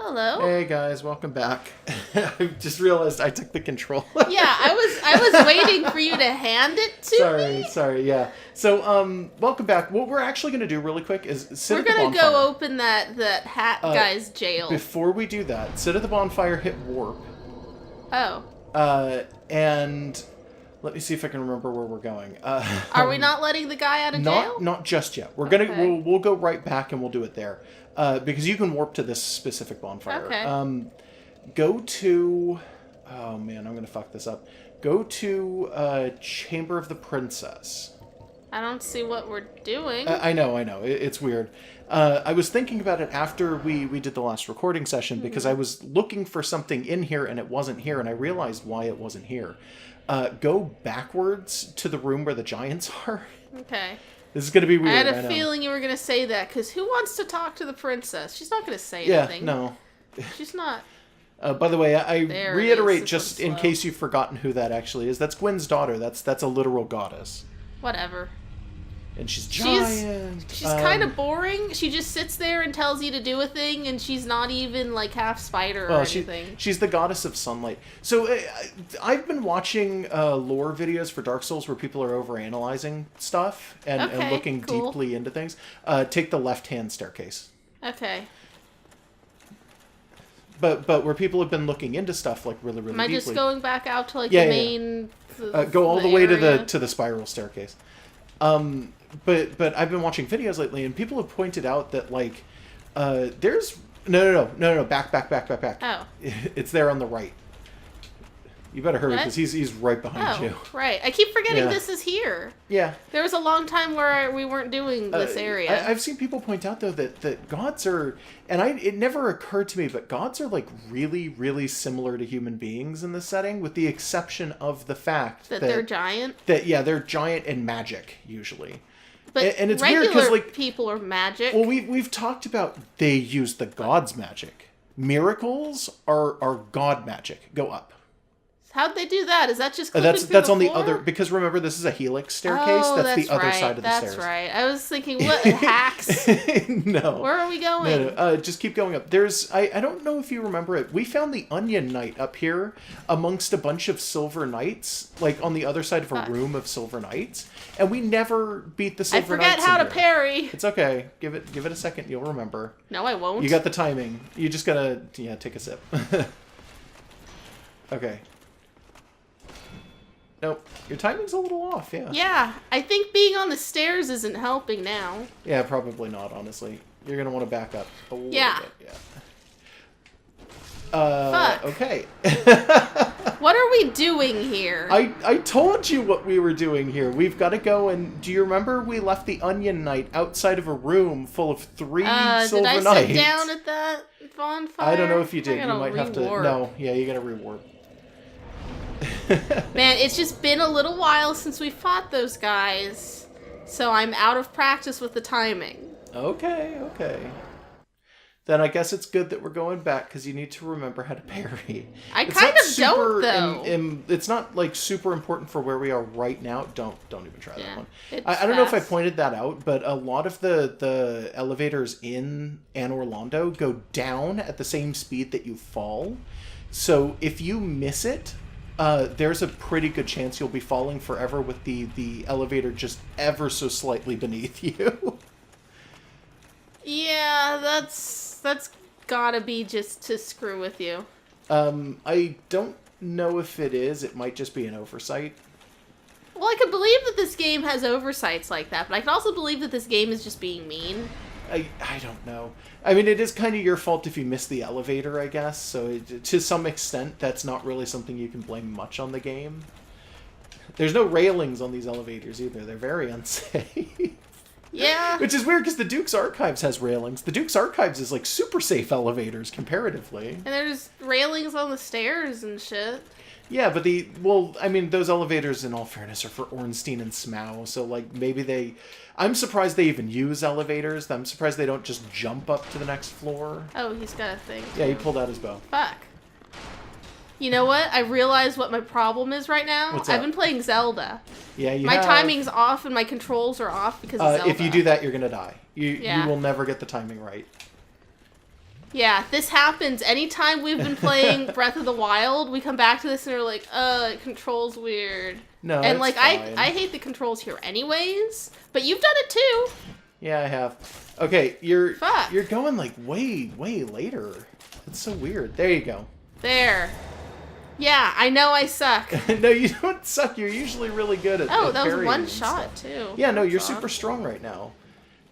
Hello. Hey guys, welcome back. I just realized I took the controller. Yeah, I was waiting for you to hand it to me. Sorry, yeah. So, welcome back. What we're actually going to do really quick is sit at the bonfire. We're going to go open that hat guy's jail. Before we do that, sit at the bonfire, hit warp. Oh. And let me see if I can remember where we're going. Are we not letting the guy out of jail? Not just yet. We're we'll go right back and we'll do it there. Because you can warp to this specific bonfire. Okay. Go to... Oh, man, I'm going to fuck this up. Go to Chamber of the Princess. I don't see what we're doing. I know. It's weird. I was thinking about it after we did the last recording session because I was looking for something in here and it wasn't here, and I realized why it wasn't here. Go backwards to the room where the giants are. Okay. This is going to be weird. I had a feeling you were going to say that, because who wants to talk to the princess? She's not going to say anything. Yeah, no. She's not. By the way, I reiterate, just in slow. case you've forgotten who that actually is, that's Gwen's daughter. That's a literal goddess. Whatever. And she's giant. She's kind of boring. She just sits there and tells you to do a thing, and she's not even, like, half spider or anything. She's the goddess of sunlight. So, I've been watching lore videos for Dark Souls where people are overanalyzing stuff and looking deeply into things. Take the left-hand staircase. Okay. But where people have been looking into stuff, like, really, really deeply. Am I just going back out to, like, the main... Go all the way to the spiral staircase. But I've been watching videos lately, and people have pointed out that, like, there's... No, back. Oh. It's there on the right. You better hurry, because he's right behind you. Right. I keep forgetting this is here. Yeah. There was a long time where we weren't doing this area. I've seen people point out, though, that gods are... And it never occurred to me, but gods are, like, really, really similar to human beings in this setting, with the exception of the fact that they're giant? They're giant and magic, usually. But and it's regular weird because, like, people are magic. Well, we've talked about they use the god's magic. Miracles are god magic. Go up. How'd they do that? Is that just that's on the other, because remember, this is a helix staircase. Oh, that's the other side of the stairs. That's right. I was thinking, what, hacks? No. Where are we going? No. Just keep going up. There's, I don't know if you remember it. We found the Onion Knight up here amongst a bunch of Silver Knights, like on the other side of a room of Silver Knights, and we never beat the Silver Knights. I forgot how to parry. It's okay. Give it a second. You'll remember. No, I won't. You got the timing. You just gotta, take a sip. Okay. Nope. Your timing's a little off, yeah. Yeah, I think being on the stairs isn't helping now. Yeah, probably not, honestly. You're gonna want to back up a little bit. Yeah. Fuck. Okay. What are we doing here? I told you what we were doing here. We've got to go and... Do you remember we left the Onion Knight outside of a room full of 3 Silver Knights? Did I sit down at that bonfire? I don't know if you did. You might have to... No, yeah, you gotta rewarp. Man, it's just been a little while since we fought those guys, so I'm out of practice with the timing. Okay. Then I guess it's good that we're going back, because you need to remember how to parry. I kind of don't, though. It's not, like, super important for where we are right now. Don't even try that one. I don't know if I pointed that out, but a lot of the elevators in Anne Orlando go down at the same speed that you fall. So if you miss it... there's a pretty good chance you'll be falling forever with the elevator just ever so slightly beneath you. Yeah, that's gotta be just to screw with you. I don't know if it is. It might just be an oversight. Well, I can believe that this game has oversights like that, but I can also believe that this game is just being mean. I don't know. I mean, it is kind of your fault if you miss the elevator, I guess. So to some extent, that's not really something you can blame much on the game. There's no railings on these elevators either. They're very unsafe. Yeah. Which is weird because the Duke's Archives has railings. The Duke's Archives is like super safe elevators comparatively. And there's railings on the stairs and shit. Yeah, but those elevators, in all fairness, are for Ornstein and Smough, so, like, maybe I'm surprised they even use elevators. I'm surprised they don't just jump up to the next floor. Oh, he's got a thing. Yeah, he pulled out his bow. Fuck. You know what? I realize what my problem is right now. What's up? I've been playing Zelda. Yeah, my timing's off and my controls are off because of Zelda. If you do that, you're gonna die. You will never get the timing right. Yeah, this happens anytime we've been playing Breath of the Wild. We come back to this and we're like, it controls weird. No, and it's like fine. I hate the controls here anyways. But you've done it too. Yeah, I have. Okay, you're Fuck. you're going like way later. It's so weird. There you go. There. Yeah, I know I suck. No, you don't suck. You're usually really good at that was parrying one and shot stuff. too. Yeah, no, you're That's super odd. strong right now.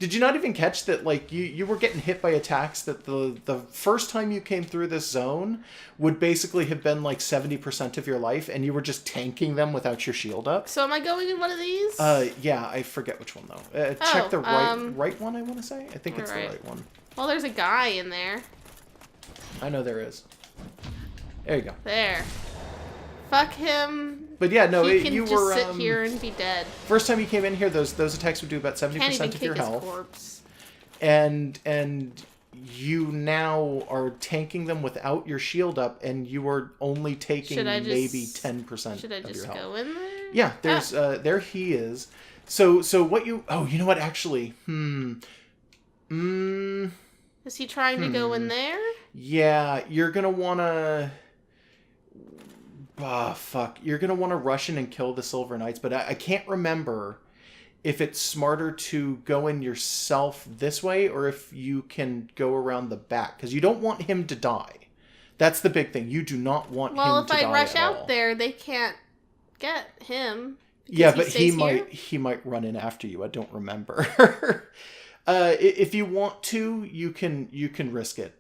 Did you not even catch that, like, you were getting hit by attacks that the first time you came through this zone would basically have been, like, 70% of your life, and you were just tanking them without your shield up? So am I going in one of these? Yeah, I forget which one, though. Check the right one, I want to say? I think it's the right one. Well, there's a guy in there. I know there is. There you go. There. Fuck him. But yeah, no, he can you just were sit here and be dead. first time you came in here, those attacks would do about 70% of your health. Corpse. And you now are tanking them without your shield up, and you are only taking maybe 10% of your health. Should I just go in there? Yeah, there's there he is. So what you you know what actually? Is he trying to go in there? Yeah, you're gonna wanna fuck. You're gonna wanna rush in and kill the Silver Knights, but I can't remember if it's smarter to go in yourself this way or if you can go around the back, because you don't want him to die. That's the big thing. You do not want him to die. Well, if I rush out there, they can't get him. Yeah, but he might run in after you. I don't remember. If you want to, you can risk it.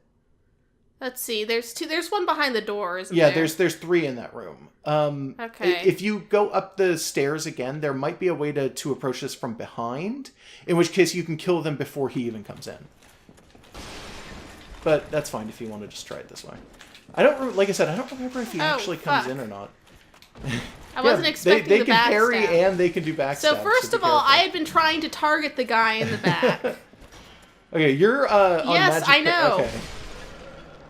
Let's see. There's one behind the door, isn't there? Yeah, there's 3 in that room. Okay. If you go up the stairs again, there might be a way to approach this from behind, in which case you can kill them before he even comes in. But that's fine if you want to just try it this way. Like I said, I don't remember if he actually comes in or not. I wasn't expecting they the can backstab. parry and they can do backstab. So first of all, I had been trying to target the guy in the back. Okay, you're on yes, magic. I know.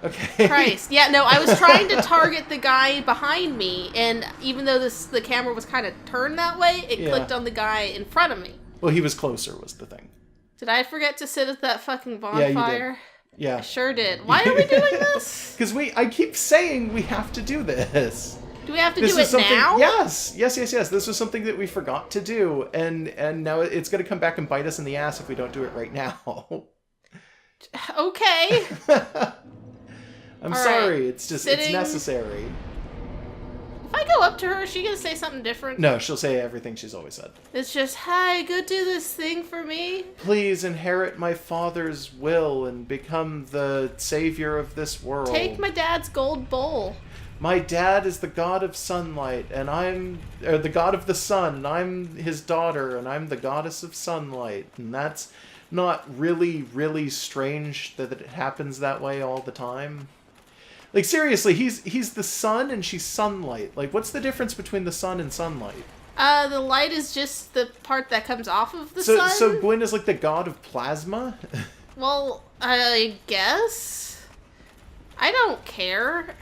Okay. Christ. Yeah, no, I was trying to target the guy behind me, and even though the camera was kind of turned that way, it clicked on the guy in front of me. Well, he was closer, was the thing. Did I forget to sit at that fucking bonfire? Yeah, you did. Yeah. I sure did. Why are we doing this? Because I keep saying we have to do this. Do we have to do it now? Yes. This was something that we forgot to do, and now it's going to come back and bite us in the ass if we don't do it right now. Okay. I'm sorry. It's just it's necessary. If I go up to her, is she going to say something different? No, she'll say everything she's always said. It's just, hi, go do this thing for me. Please inherit my father's will and become the savior of this world. Take my dad's gold bowl. My dad is the god of sunlight, and I'm the god of the sun, and I'm his daughter, and I'm the goddess of sunlight. And that's not really strange that it happens that way all the time. Like, seriously, he's the sun and she's sunlight. Like, what's the difference between the sun and sunlight? The light is just the part that comes off of the sun. So Gwyn is like the god of plasma? Well, I guess. I don't care.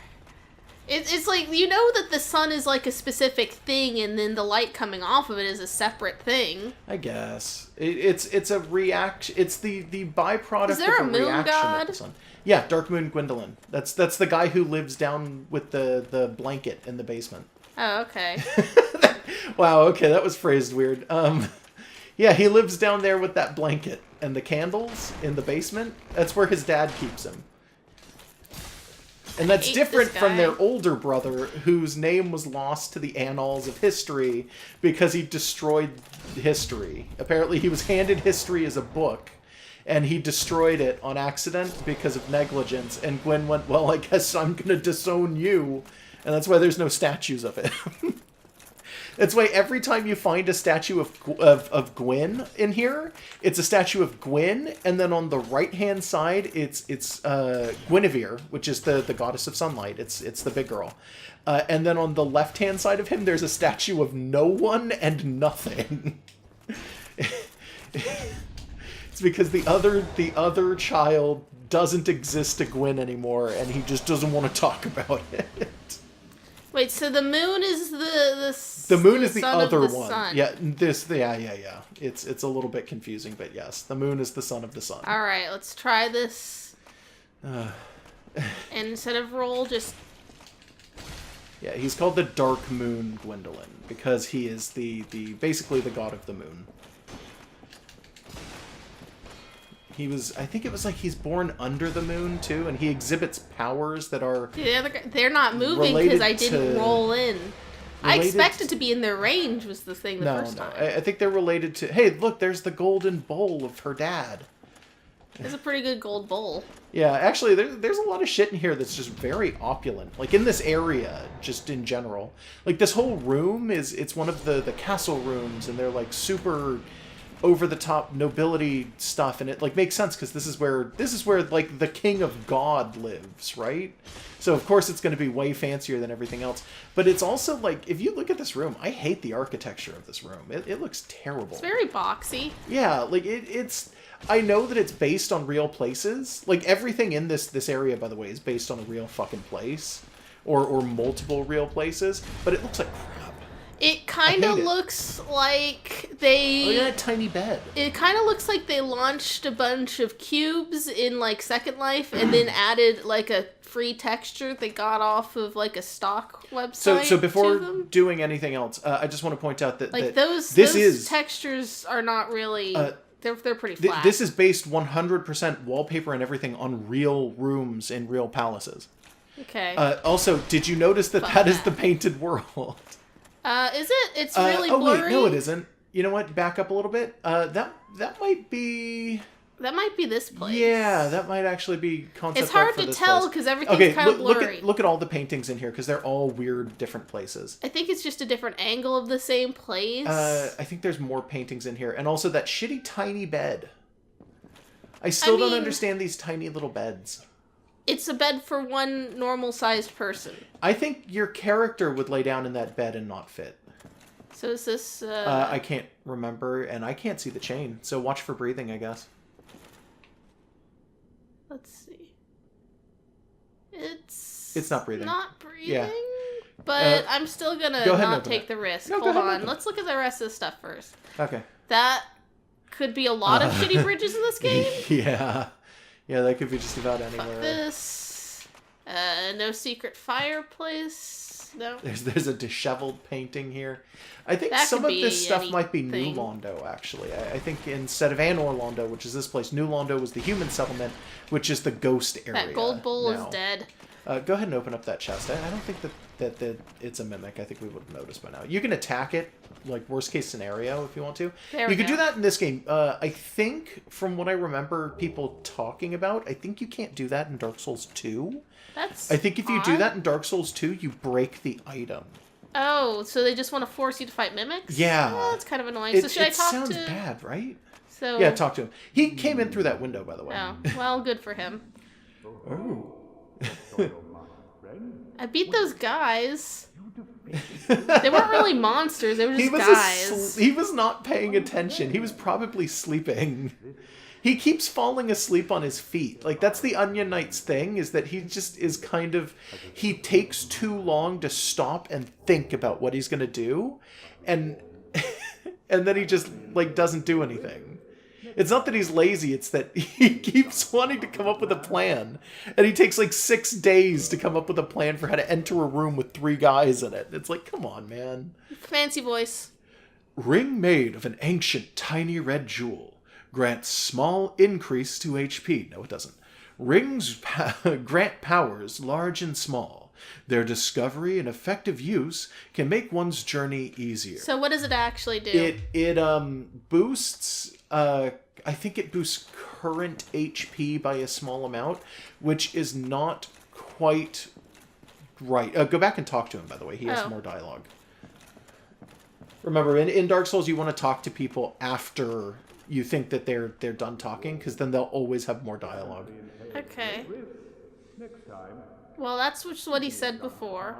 It's like, you know that the sun is like a specific thing, and then the light coming off of it is a separate thing. I guess. It's a reaction. It's the byproduct is there of a moon reaction god? of the sun. Yeah, Dark Moon Gwendolyn. That's the guy who lives down with the blanket in the basement. Oh, okay. Wow, okay, that was phrased weird. Yeah, he lives down there with that blanket and the candles in the basement. That's where his dad keeps him. And that's different from their older brother, whose name was lost to the annals of history because he destroyed history. Apparently he was handed history as a book, and he destroyed it on accident because of negligence. And Gwyn went, well, I guess I'm going to disown you. And that's why there's no statues of it. That's why every time you find a statue of Gwyn in here, it's a statue of Gwyn, and then on the right-hand side, it's Guinevere, which is the goddess of sunlight. It's the big girl. And then on the left-hand side of him, there's a statue of no one and nothing. It's because the other child doesn't exist to Gwyn anymore, and he just doesn't want to talk about it. Wait, so the moon is the moon is the other one. Sun. Yeah, yeah. It's a little bit confusing, but yes, the moon is the son of the sun. All right, let's try this. And instead of roll, just... Yeah, he's called the Dark Moon Gwendolyn because he is the basically the god of the moon. He was, I think it was like he's born under the moon too, and he exhibits powers that are... They're not moving because I didn't roll in. I expected to be in their range was the thing first time. I think they're related to... Hey, look, there's the golden bowl of her dad. It's a pretty good gold bowl. Yeah, actually, there's a lot of shit in here that's just very opulent. Like, in this area, just in general. Like, this whole room it's one of the castle rooms, and they're, like, super over-the-top nobility stuff, and it, like, makes sense, because this is where, like, the king of God lives, right? So, of course, it's going to be way fancier than everything else. But it's also, like, if you look at this room, I hate the architecture of this room. It looks terrible. It's very boxy. Yeah, like, it's... I know that it's based on real places. Like, everything in this area, by the way, is based on a real fucking place. Or multiple real places. But it looks like crap. It kind of looks like they... Look at that tiny bed. It kind of looks like they launched a bunch of cubes in, like, Second Life and then added, like, a free texture they got off of, like, a stock website. So before doing anything else, I just want to point out that... Like, that those textures are not really... They're pretty flat. This is based 100% wallpaper and everything on real rooms in real palaces. Okay. Also, did you notice that is the painted world? Is it? It's really blurry. Oh wait, no it isn't. You know what? Back up a little bit. That might be... That might be this place. Yeah, that might actually be concept. It's hard to tell because everything's kind of blurry. Look at all the paintings in here because they're all weird, different places. I think it's just a different angle of the same place. I think there's more paintings in here, and also that shitty tiny bed. I don't understand these tiny little beds. It's a bed for one normal-sized person. I think your character would lay down in that bed and not fit. So is this... I can't remember, and I can't see the chain, so watch for breathing, I guess. Let's see. It's not breathing. Not breathing? Yeah. But I'm still gonna not take the risk. No, Hold on. Let's look at the rest of the stuff first. Okay. That could be a lot of shitty bridges in this game. Yeah. Yeah, that could be just about anywhere. Fuck this. No secret fireplace. No. There's a disheveled painting here. I think some of this stuff might be New Londo, actually. I think instead of Anor Londo, which is this place, New Londo was the human settlement, which is the ghost area. That gold bowl is dead. Go ahead and open up that chest. I don't think that it's a mimic. I think we would have noticed by now. You can attack it, like worst case scenario, if you want to. You could do that in this game. I think, from what I remember people talking about, I think you can't do that in Dark Souls 2. I think if you do that in Dark Souls 2, you break the item. Oh, so they just want to force you to fight mimics? Yeah. Oh, that's kind of annoying. So should I talk to... It sounds bad, right? So... Yeah, talk to him. He came in through that window, by the way. Oh, well, good for him. Oh. I beat those guys. They weren't really monsters, they were just guys. He was not paying attention. He was probably sleeping. He keeps falling asleep on his feet. Like, that's the Onion Knight's thing, is that he just is kind of... He takes too long to stop and think about what he's going to do. And then he just, like, doesn't do anything. It's not that he's lazy, it's that he keeps wanting to come up with a plan. And he takes, like, 6 days to come up with a plan for how to enter a room with 3 guys in it. It's like, come on, man. Fancy voice. Ring made of an ancient tiny red jewel. Grants small increase to HP. No, it doesn't. Rings grant powers large and small. Their discovery and effective use can make one's journey easier. So what does it actually do? It boosts... I think it boosts current HP by a small amount, which is not quite right. Go back and talk to him, by the way. He has more dialogue. Remember, in Dark Souls, you want to talk to people after... you think that they're done talking, because then they'll always have more dialogue. Okay. Well, that's what he said before.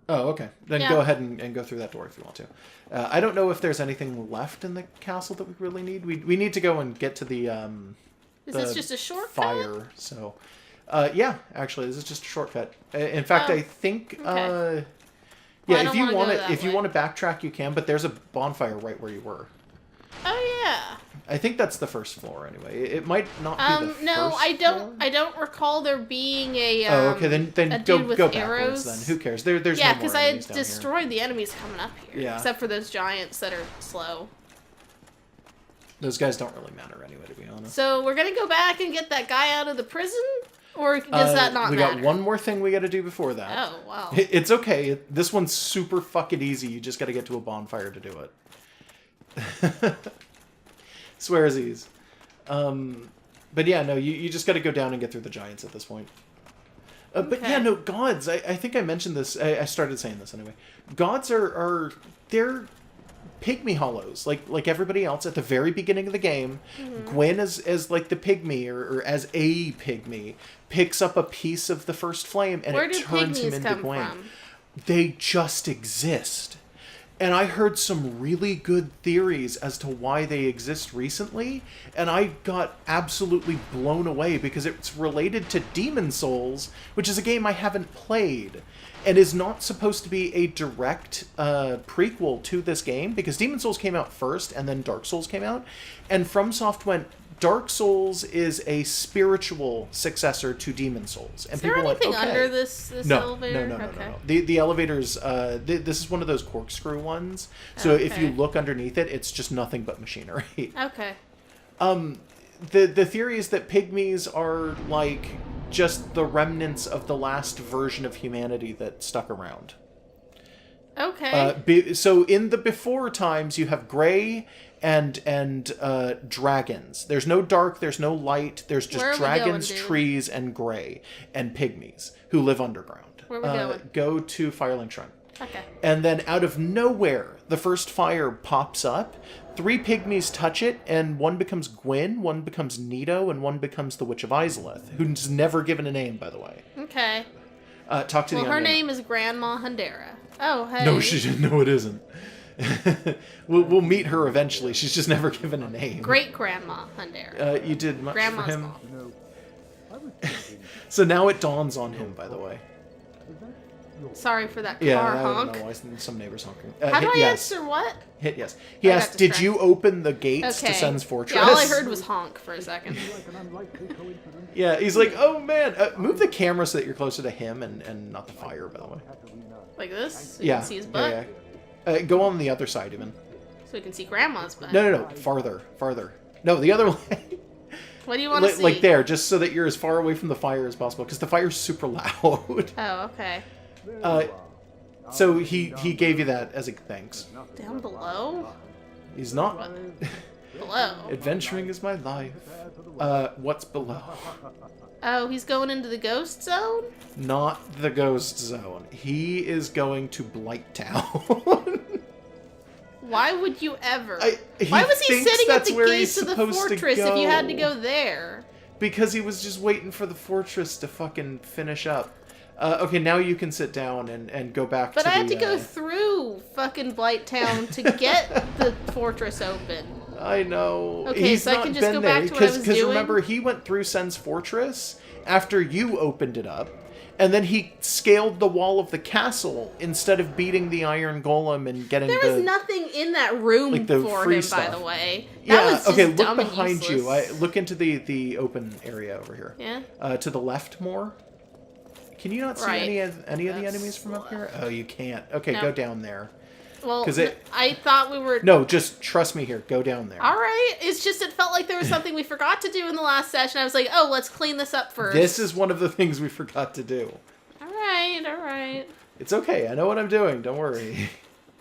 Oh, okay. Then go ahead and go through that door if you want to. I don't know if there's anything left in the castle that we really need. We need to go and get to the Is this just a shortcut? Fire. So, yeah, actually, this is just a shortcut. In fact, I think. Okay. Yeah, if you want to backtrack, you can. But there's a bonfire right where you were. Oh yeah. I think that's the first floor anyway. It might not be the no, first I don't. floor. I don't recall there being a. Oh, okay. Then a go dude with backwards. arrows. Then who cares? There's yeah, no more because I had enemies down destroyed the enemies coming up here. Yeah. Except for those giants that are slow. Those guys don't really matter anyway, to be honest. So we're gonna go back and get that guy out of the prison, or does that not we matter? got one more thing we got to do before that. Oh wow. It's okay. This one's super fucking easy. You just got to get to a bonfire to do it. Swearsies. But yeah, no, you just got to go down and get through the giants at this point. But yeah, no, gods. I think I mentioned this. I started saying this anyway. Gods they're pygmy hollows, like everybody else at the very beginning of the game. Gwen as like the pygmy or as a pygmy picks up a piece of the first flame and it turns him into Gwen. From? They just exist. And I heard some really good theories as to why they exist recently, and I got absolutely blown away because it's related to Demon Souls, which is a game I haven't played, and is not supposed to be a direct prequel to this game, because Demon Souls came out first, and then Dark Souls came out, and FromSoft went, Dark Souls is a spiritual successor to Demon Souls. And is there anything under this elevator? No. The elevators, this is one of those corkscrew ones. So if you look underneath it, it's just nothing but machinery. Okay. The theory is that pygmies are like just the remnants of the last version of humanity that stuck around. Okay. So in the before times, you have gray and dragons. There's no dark, there's no light, there's just dragons, trees, and gray, and pygmies who live underground. Where are we going? Go to Firelink Shrine. Okay. And then out of nowhere, the first fire pops up, 3 pygmies touch it, and one becomes Gwyn, one becomes Nito, and one becomes the Witch of Izalith, who's never given a name, by the way. Okay. Talk to the her onion. name is Grandma Hundera. Oh, hey. No, no, it isn't. we'll meet her eventually. She's just never given a name. Great Grandma Hundera. You did much Grandma's for him. mom. So now it dawns on him, by the way. Sorry for that car I honk. don't know why some neighbors honking. How do I yes. answer what? Hit yes. He asked, did you open the gates to Sen's Fortress? Yeah, all I heard was honk for a second. Yeah, he's like, oh man. Move the camera so that you're closer to him and not the fire, by the way. Like this? So you can see his butt? Yeah. Go on the other side, even. So we can see Grandma's butt. No. Farther. No, the other way. What do you want to see? Like there, just so that you're as far away from the fire as possible, because the fire's super loud. Oh, okay. So he gave you that as a thanks. Down below? He's not. Below. Adventuring is my life. What's below? Oh, he's going into the ghost zone? Not the ghost zone. He is going to Blight Town. Why would you ever? He Why was he sitting at the gates of the supposed to fortress if you had to go. go there? Because he was just waiting for the fortress to fucking finish up. Okay, now you can sit down and go back but to I had to go through fucking Blight Town to get the fortress open. I know. Okay, He's so not I can just been go there. back to what I was Because doing? remember, he went through Sen's Fortress after you opened it up, and then he scaled the wall of the castle instead of beating the Iron Golem and getting There was nothing in that room like the for free him, stuff. by the way. Yeah, That was just okay, look dumb and behind you. useless. Look into the open area over here. Yeah? To the left more. Can you not see any of the enemies from up here? Oh, you can't. Okay, No. go down there. Well, 'Cause I thought we were... No, just trust me here. Go down there. All right. It's just it felt like there was something we forgot to do in the last session. I was like, oh, let's clean this up first. This is one of the things we forgot to do. All right. It's okay. I know what I'm doing. Don't worry.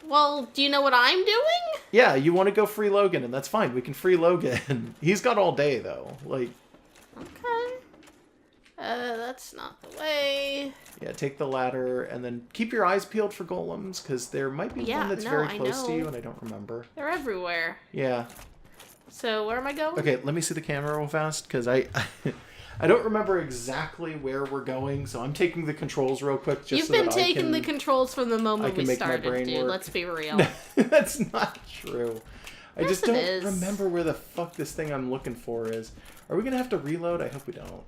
Well, do you know what I'm doing? Yeah, you want to go free Logan, and that's fine. We can free Logan. He's got all day, though. Like... Okay. That's not the way. Yeah, take the ladder, and then keep your eyes peeled for golems, because there might be one that's very close to you, and I don't remember. They're everywhere. Yeah. So, where am I going? Okay, let me see the camera real fast, because I don't remember exactly where we're going, so I'm taking the controls real quick, just You've so been that taking the controls from the moment we make my started, brain dude. work. Let's be real. That's not true. I just it don't is. remember where the fuck this thing I'm looking for is. Are we gonna have to reload? I hope we don't.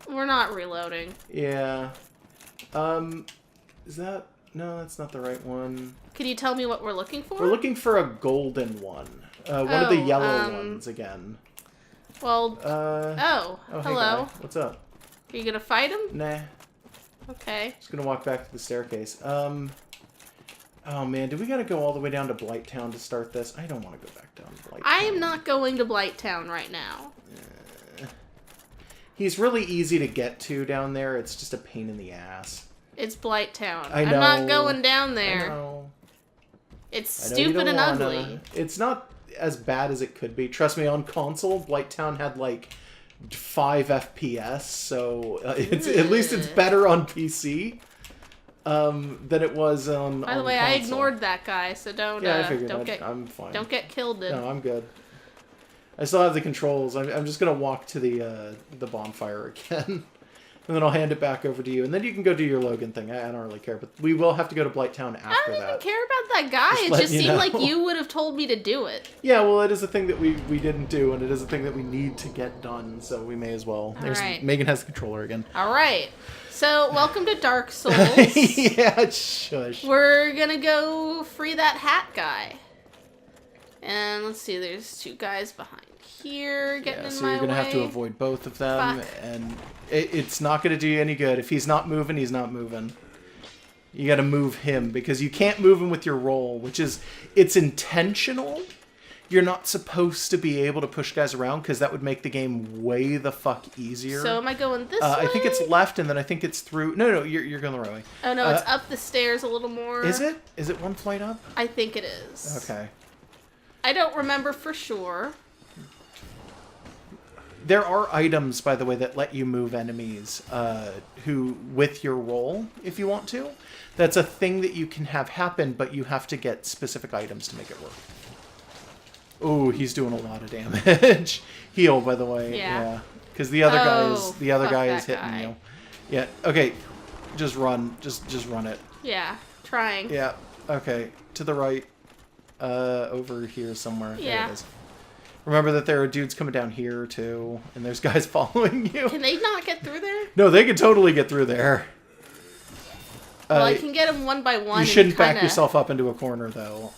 We're not reloading. Yeah. Is that... No, that's not the right one. Can you tell me what we're looking for? We're looking for a golden one. One of the yellow ones again. Well, oh, hello. Hey guy. What's up? Are you gonna fight him? Nah. Okay. Just gonna walk back to the staircase. Oh man, do we gotta go all the way down to Blighttown to start this? I don't want to go back down to Blighttown. I am not going to Blighttown right now. He's really easy to get to down there. It's just a pain in the ass. It's Blighttown. I know. I'm not going down there. I know. It's stupid and ugly. It's not as bad as it could be. Trust me, on console, Blighttown had like 5 FPS, so it's at least it's better on PC than it was on. By the way, console. I ignored that guy, so don't. Yeah, I figured. I'm fine. Don't get killed. No, I'm good. I still have the controls. I'm just gonna walk to the bonfire again. And then I'll hand it back over to you. And then you can go do your Logan thing. I don't really care. But we will have to go to Blighttown after that. I don't even care about that guy. It just seemed like you would have told me to do it. Yeah, well, it is a thing that we didn't do. And it is a thing that we need to get done. So we may as well. Right. Megan has the controller again. All right. So, welcome to Dark Souls. Yeah, shush. We're going to go free that hat guy. And let's see. There's 2 guys behind here getting in my way. So you're going to have to avoid both of them. Fuck. And it's not going to do you any good. If he's not moving, he's not moving. You got to move him because you can't move him with your roll, which is, it's intentional. You're not supposed to be able to push guys around because that would make the game way the fuck easier. So am I going this way? I think it's left and then I think it's through. No, you're going the right way. Oh no, it's up the stairs a little more. Is it? Is it one flight up? I think it is. Okay. I don't remember for sure. There are items, by the way, that let you move enemies with your roll, if you want to. That's a thing that you can have happen, but you have to get specific items to make it work. Oh, he's doing a lot of damage. Heal, by the way. Yeah. Because the other guy is hitting you. Yeah. Okay. Just run. Just run it. Yeah. Trying. Yeah. Okay. To the right. Over here somewhere. Yeah. There it is. Remember that there are dudes coming down here, too, and there's guys following you. Can they not get through there? No, they can totally get through there. Well, I can get them one by one. You shouldn't back yourself up into a corner, though.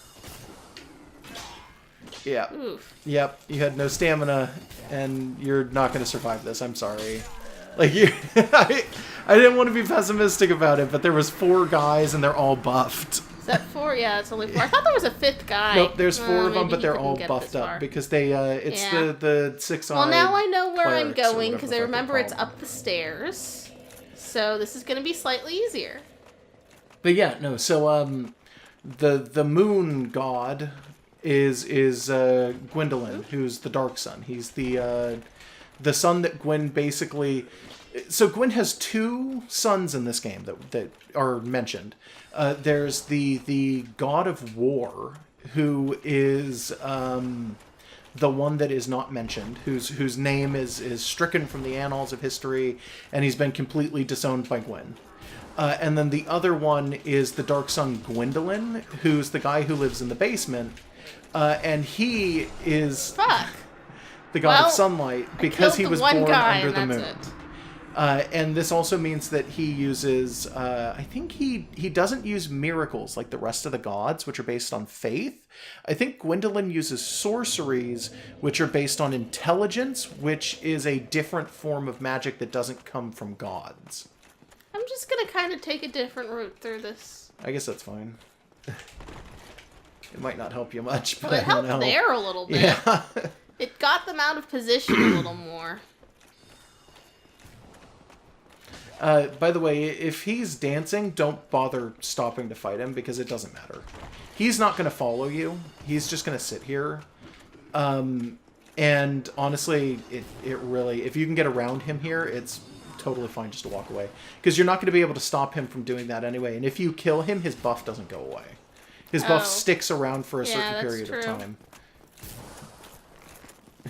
Yeah. Oof. Yep, you had no stamina, and you're not going to survive this. I'm sorry. Like, I didn't want to be pessimistic about it, but there was 4 guys, and they're all buffed. Is that 4? Yeah, it's only 4. I thought there was a 5th guy. Nope, there's 4 of them, but they're all buffed up because they it's the 6-eyed. Well, now I know where I'm going because I remember it's up the stairs. So this is going to be slightly easier. But yeah, no. So the moon god is Gwendolyn, who's the dark sun. He's the sun that Gwen basically. So Gwen has 2 sons in this game that are mentioned. There's the god of war, who is the one that is not mentioned, whose name is stricken from the annals of history, and he's been completely disowned by Gwen. And then the other one is the dark sun Gwendolyn, who's the guy who lives in the basement, and he is the god of sunlight because he was born under the moon. And this also means that he uses, I think he doesn't use miracles like the rest of the gods, which are based on faith. I think Gwendolyn uses sorceries, which are based on intelligence, which is a different form of magic that doesn't come from gods. I'm just going to kind of take a different route through this. I guess that's fine. It might not help you much, but well, it helped there a little bit. Yeah. It got them out of position a little more. By the way, if he's dancing, don't bother stopping to fight him because it doesn't matter. He's not going to follow you. He's just going to sit here. And honestly, it really, if you can get around him here, it's totally fine just to walk away. Because you're not going to be able to stop him from doing that anyway. And if you kill him, his buff doesn't go away. His buff sticks around for a certain period of time.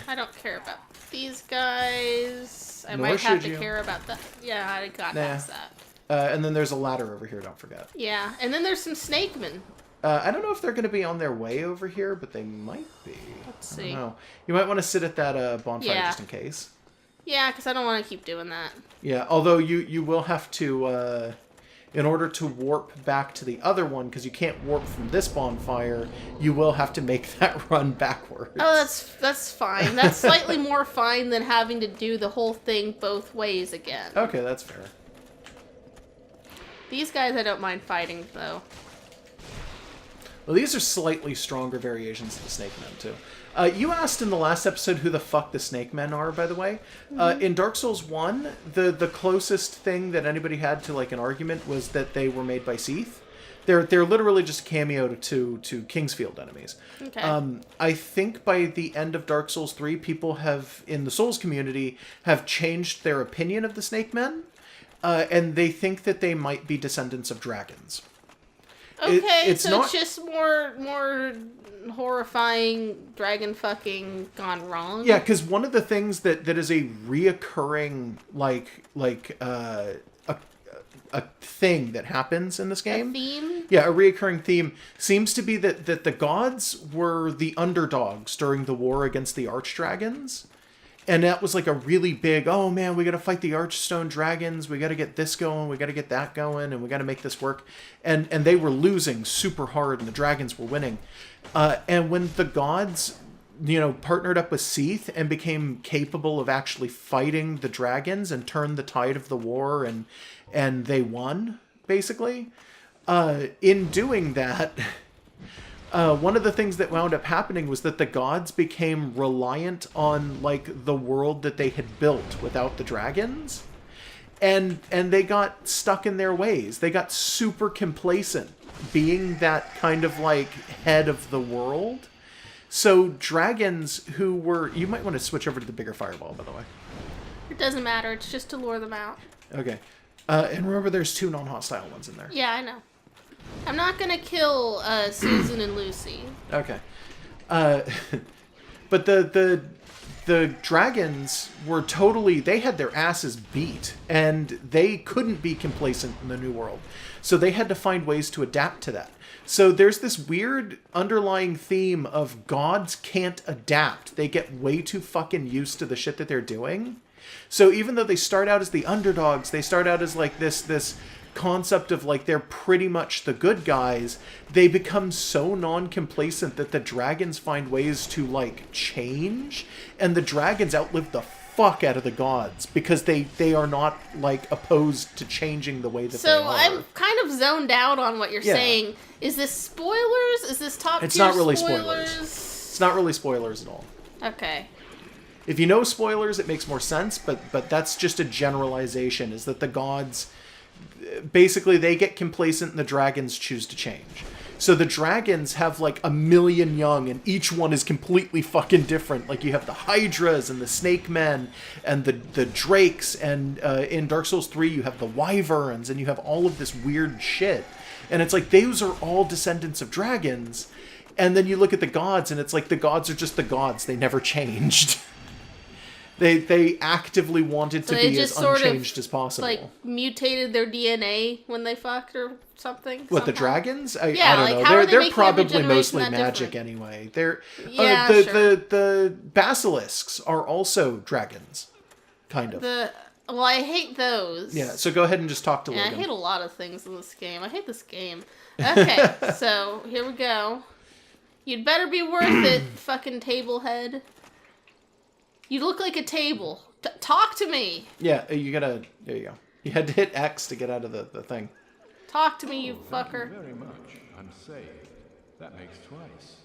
I don't care about these guys. I might have to care about that. Yeah, I got past that. And then there's a ladder over here, don't forget. Yeah, and then there's some snakemen. I don't know if they're going to be on their way over here, but they might be. Let's see. I don't know. You might want to sit at that bonfire just in case. Yeah, because I don't want to keep doing that. Yeah, although you will have to in order to warp back to the other one, because you can't warp from this bonfire, you will have to make that run backwards. Oh, that's fine. That's slightly more fine than having to do the whole thing both ways again. Okay, that's fair. These guys I don't mind fighting, though. Well, these are slightly stronger variations of the Snake Men, too. You asked in the last episode who the fuck the Snake Men are, by the way. In Dark Souls 1, the closest thing that anybody had to like an argument was that they were made by Seath. They're literally just a cameo to Kingsfield enemies. Okay. I think by the end of Dark Souls 3, people have, in the Souls community, have changed their opinion of the Snake Men, and they think that they might be descendants of dragons. Okay, it's just more horrifying dragon fucking gone wrong. Yeah, because one of the things that is a reoccurring a thing that happens in this game. A theme? Yeah, a reoccurring theme seems to be that the gods were the underdogs during the war against the archdragons. And that was like a really big, oh man, we got to fight the Archstone dragons. We got to get this going. We got to get that going. And we got to make this work. And they were losing super hard and the dragons were winning. And when the gods, partnered up with Seath and became capable of actually fighting the dragons and turned the tide of the war and they won, basically. In doing that... one of the things that wound up happening was that the gods became reliant on like the world that they had built without the dragons, and they got stuck in their ways. They got super complacent, being that kind of like head of the world. So dragons who were, you might want to switch over to the bigger fireball, by the way. It doesn't matter. It's just to lure them out. Okay, and remember, there's 2 non-hostile ones in there. Yeah, I know. I'm not gonna kill Susan and Lucy. Okay. But the dragons were totally... They had their asses beat, and they couldn't be complacent in the New World. So they had to find ways to adapt to that. So there's this weird underlying theme of gods can't adapt. They get way too fucking used to the shit that they're doing. So even though they start out as the underdogs, they start out as like this concept of like they're pretty much the good guys, they become so non-complacent that the dragons find ways to like change, and the dragons outlive the fuck out of the gods because they are not like opposed to changing the way that they are. So I'm kind of zoned out on what you're saying. Is this spoilers? Is this top tier spoilers? It's not really spoilers. It's not really spoilers at all. Okay. If you know spoilers, it makes more sense, but that's just a generalization, is that the gods... Basically, they get complacent and the dragons choose to change. So the dragons have like 1 million young, and each one is completely fucking different. Like you have the Hydras and the Snake Men and the Drakes, and in Dark Souls 3 you have the Wyverns, and you have all of this weird shit. And it's like, those are all descendants of dragons. And then you look at the gods, and it's like the gods are just the gods. They never changed. They actively wanted to be as unchanged as possible. Like mutated their DNA when they fucked or something. What, the dragons? I like, don't know. They're probably mostly magic anyway. They're the basilisks are also dragons, kind of. Well, I hate those. Yeah. So go ahead and just talk to Logan. I hate a lot of things in this game. I hate this game. Okay, so here we go. You'd better be worth it, fucking table head. You look like a table. Talk to me. Yeah, you gotta... There you go. You had to hit X to get out of the thing. Talk to me, you fucker. Thank you very much. I'm saved. That makes twice.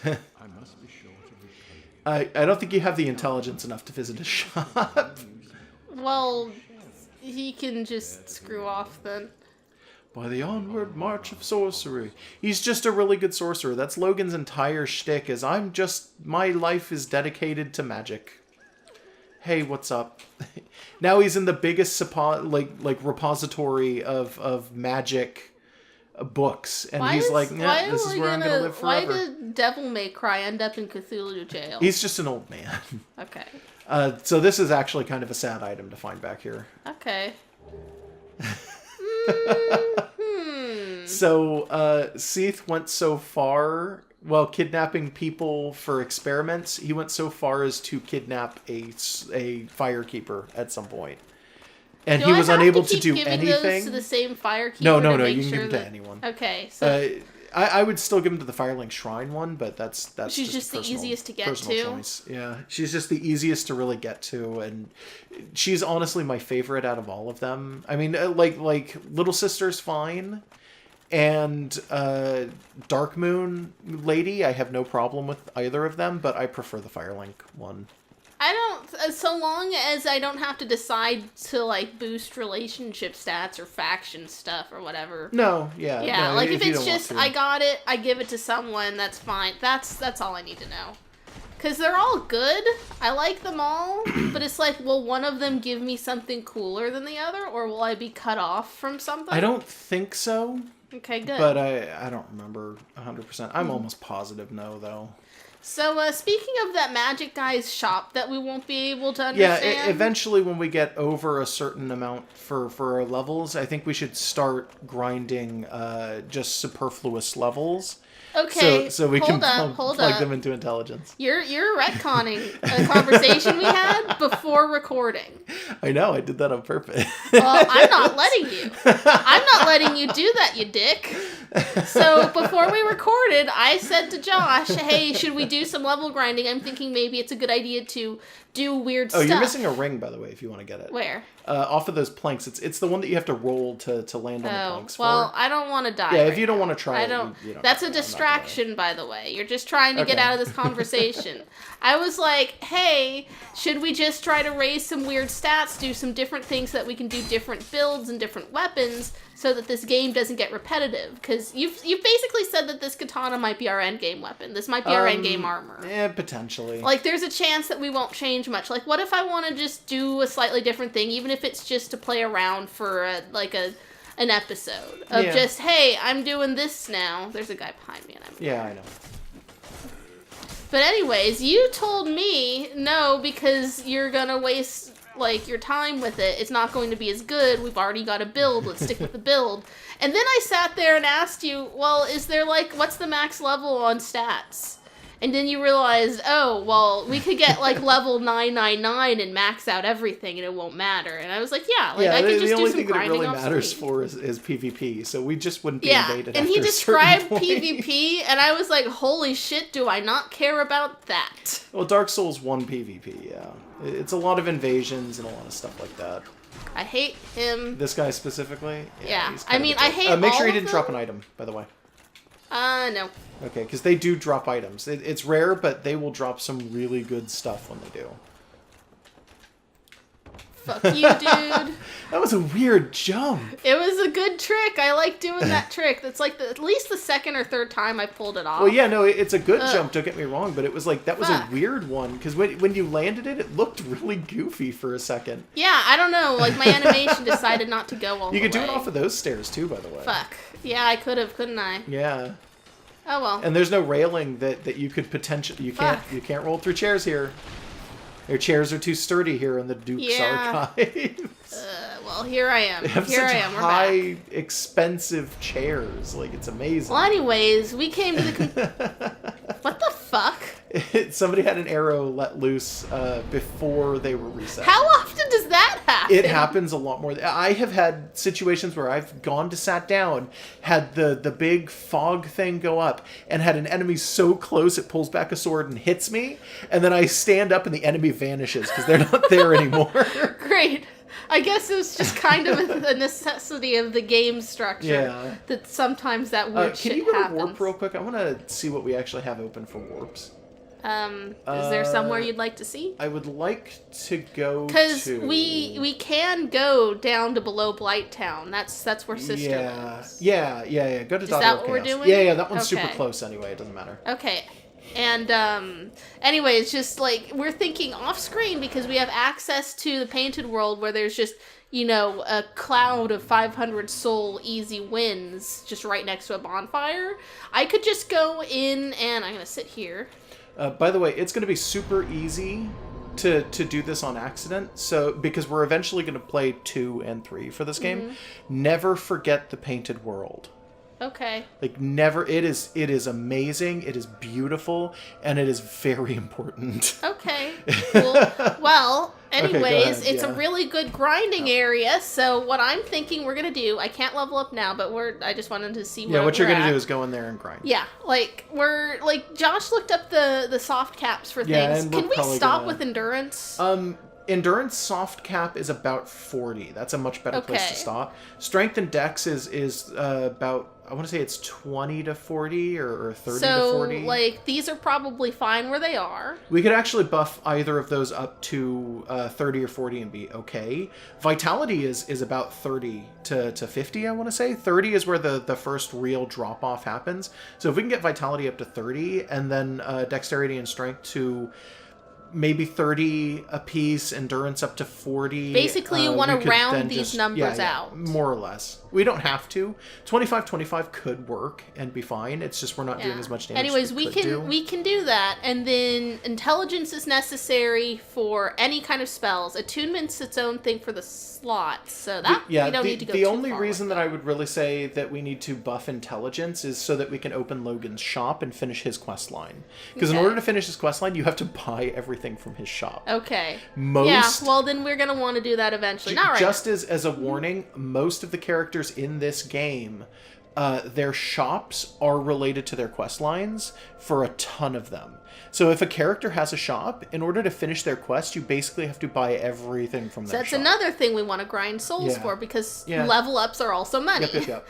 I must be sure to repay. I don't think you have the intelligence enough to visit a shop. Well, he can just screw off then. By the onward march of sorcery. He's just a really good sorcerer. That's Logan's entire shtick, is my life is dedicated to magic. Hey, what's up? Now he's in the biggest repository of magic books, and he's like, yeah, this is where I'm gonna live forever. Why did Devil May Cry end up in Cthulhu jail? He's just an old man. Okay. So this is actually kind of a sad item to find back here. Okay. So Seath went so far, while kidnapping people for experiments, he went so far as to kidnap a firekeeper at some point. and he was unable to do giving anything. Those to the same firekeeper? No. You can give them to anyone. Okay, so I would still give them to the Firelink Shrine one, but that's she's just the easiest to get to. Choice. Yeah, she's just the easiest to really get to, and she's honestly my favorite out of all of them. I mean, like Little Sister's fine, and Dark Moon Lady, I have no problem with either of them, but I prefer the Firelink one. I don't, so long as I don't have to decide to, like, boost relationship stats or faction stuff or whatever. No, yeah. Yeah, no, like, if it's just, to. I got it, I give it to someone, that's fine. That's all I need to know. Because they're all good, I like them all, but it's like, will one of them give me something cooler than the other, or will I be cut off from something? I don't think so. Okay, good. But I don't remember 100%. I'm almost positive no, though. So, speaking of that magic guy's shop that we won't be able to understand... Yeah, eventually when we get over a certain amount for our levels, I think we should start grinding just superfluous levels. Okay, so we can plug them into intelligence. You're retconning a conversation we had before recording. I know, I did that on purpose. Well, I'm not letting you. I'm not letting you do that, you dick. So before we recorded, I said to Josh, hey, should we do some level grinding? I'm thinking maybe it's a good idea to do weird stuff. Oh, you're missing a ring, by the way, if you want to get it. Where? Off of those planks. It's the one that you have to roll to land on the planks well, for. I don't want to die. Yeah, right if you don't now. want to try I don't. You don't That's a distraction, by the way. You're just trying to get Okay. out of this conversation. I was like, hey, should we just try to raise some weird stats, do some different things so that we can do different builds and different weapons so that this game doesn't get repetitive? Because you've basically said that this katana might be our endgame weapon. This might be our endgame armor. Yeah, potentially. Like, there's a chance that we won't change much. Like, what if I want to just do a slightly different thing, even if it's just to play around for, an episode of just, hey, I'm doing this now. There's a guy behind me, and I'm... Yeah, I know. But anyways, you told me no because you're gonna waste, like, your time with it. It's not going to be as good. We've already got a build. Let's stick with the build. And then I sat there and asked you, well, is there, like, what's the max level on stats? And then you realized, oh, well, we could get, like, level 999 and max out everything and it won't matter. And I was like, yeah, like, I could just do some grinding. The only thing that it really matters for is PvP, so we just wouldn't be invaded and after he a described certain point. PvP, and I was like, holy shit, do I not care about that? Well, Dark Souls 1 PvP, yeah. It's a lot of invasions and a lot of stuff like that. I hate him. This guy specifically? Yeah. He's I mean, I hate Make all sure he of didn't them. drop an item, by the way. No. Okay, because they do drop items. It's rare, but they will drop some really good stuff when they do. Fuck you, dude. That was a weird jump. It was a good trick. I like doing that trick. That's like at least the second or third time I pulled it off. Well, yeah, no, it's a good jump, don't get me wrong, but it was like, that was Fuck. a weird one, because when you landed it, it looked really goofy for a second. Yeah, I don't know. Like, my animation decided not to go all the way. You could do it off of those stairs, too, by the way. Fuck. Yeah, I could have, couldn't I? Yeah. Oh, well. And there's no railing that you could potentially... You can't roll through chairs here. Their chairs are too sturdy here in the Duke's Archives. Well, here I am. They have Here such I am. We're high, back. expensive chairs. Like, it's amazing. Well, anyways, we came to the... What the fuck? Somebody had an arrow let loose before they were reset. How often does that happen? It happens a lot more. I have had situations where I've gone to sat down, had the big fog thing go up, and had an enemy so close it pulls back a sword and hits me, and then I stand up and the enemy vanishes because they're not there anymore. Great. I guess it was just kind of a necessity of the game structure. Yeah. That sometimes that weird shit happens. Can you go to happens. warp real quick? I want to see what we actually have open for warps. Is there somewhere you'd like to see? I would like to go to... Because we can go down to below Blighttown. That's where Sister lives. Yeah. Go to Is Daughter that of what we're Chaos. doing? Yeah, that one's super Okay. close anyway. It doesn't matter. Okay. And, anyways, just, like, we're thinking off-screen because we have access to the Painted World where there's just, you know, a cloud of 500 soul easy wins just right next to a bonfire. I could just go in and I'm going to sit here. By the way, it's going to be super easy to do this on accident. So, because we're eventually going to play 2 and 3 for this game. Never forget the Painted World. Okay. Like, never. It is amazing. It is beautiful, and it is very important. Okay. Cool. Well, Anyways, it's a really good grinding area. So what I'm thinking we're gonna do, I can't level up now, but I just wanted to see what you're gonna do is go in there and grind. Yeah, Josh looked up the soft caps for things. Can we stop with endurance? Endurance soft cap is about 40. That's a much better place to stop. Strength and dex is about, I want to say it's 20 to 40 or 30 to 40. So, these are probably fine where they are. We could actually buff either of those up to 30 or 40 and be okay. Vitality is about 30 to 50, I want to say. 30 is where the first real drop-off happens. So if we can get Vitality up to 30 and then Dexterity and Strength to maybe 30 apiece, endurance up to 40. Basically, you want to round these numbers out. More or less. We don't have to. 25-25 could work and be fine. It's just we're not doing as much damage. Anyways, we can do that, and then intelligence is necessary for any kind of spells. Attunement's its own thing for the slots, so that we don't need to go too far. The only reason that I would really say that we need to buff intelligence is so that we can open Logan's shop and finish his quest line. Because in order to finish his quest line, you have to buy everything from his shop. Okay. Well, then we're going to want to do that eventually. Not right Just as a warning, most of the characters in this game, their shops are related to their quest lines for a ton of them. So if a character has a shop, in order to finish their quest, you basically have to buy everything from their shop. So that's another thing we want to grind souls for, because level ups are also money. Yep.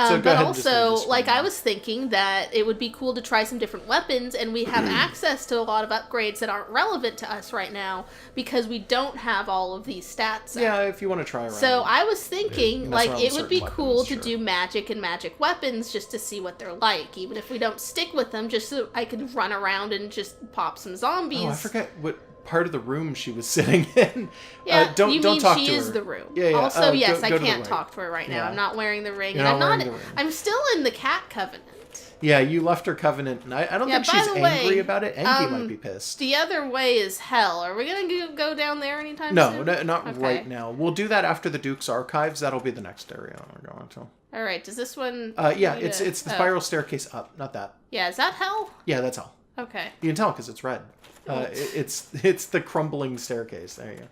So but also, I was thinking that it would be cool to try some different weapons, and we have access to a lot of upgrades that aren't relevant to us right now, because we don't have all of these stats. Yeah, if you want to try around. So I was thinking, it would be cool to do magic and magic weapons just to see what they're like, even if we don't stick with them, just so I could run around and just pop some zombies. Oh, I forget what part of the room she was sitting in. Yeah, don't talk to her. She is the room. Yeah. Also, yes, I can't talk to her right now. I'm not wearing the ring. You're not wearing the ring. I'm still in the cat covenant. Yeah, you left her covenant, and I don't think she's angry about it. Enki might be pissed. The other way is hell. Are we going to go down there anytime soon? No, not right now. We'll do that after the Duke's Archives. That'll be the next area we're going to. All right, does this one... it's the spiral staircase up, not that. Yeah, is that hell? Yeah, that's hell. Okay. You can tell because it's red. It's the crumbling staircase. There you go.